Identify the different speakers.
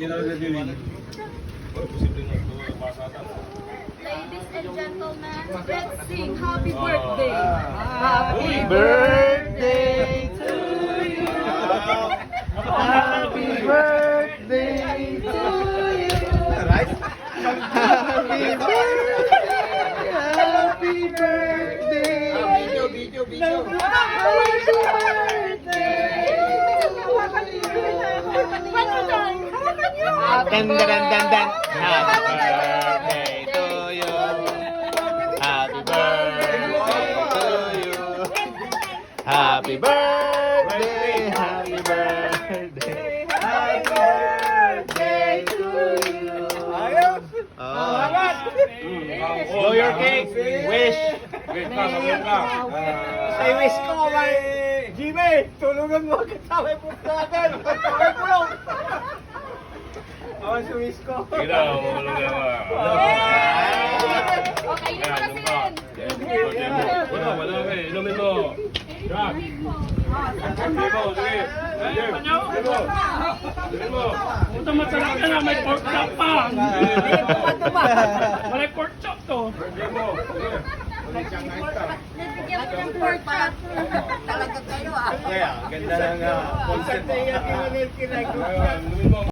Speaker 1: Ladies and gentlemen, let's sing happy birthday. Happy
Speaker 2: birthday to you. Happy birthday to you. Happy birthday. Happy birthday. Happy birthday. Dan dan dan dan. Happy birthday to you. Happy birthday to you. Happy birthday. Happy birthday. Happy birthday to you. Blow your cake. Wish.
Speaker 3: Ay, wish ko kay Jimmy, tulungan mo agad sa may puto natin. May pulong. Awan si wish ko.
Speaker 4: Kira, mamulong na ba?
Speaker 1: Okay, yun na kasi.
Speaker 4: Wala kayo. Inumin mo. Jack. Sige mo, sige. Sige mo.
Speaker 5: Ito masarap ka na, may pork chop pa. May pork chop to.
Speaker 4: Sige mo.
Speaker 1: Bigyan ko ng pork chop. Talaga kayo ah.
Speaker 3: Kaya, ganda ng concept.
Speaker 4: Inumin mo.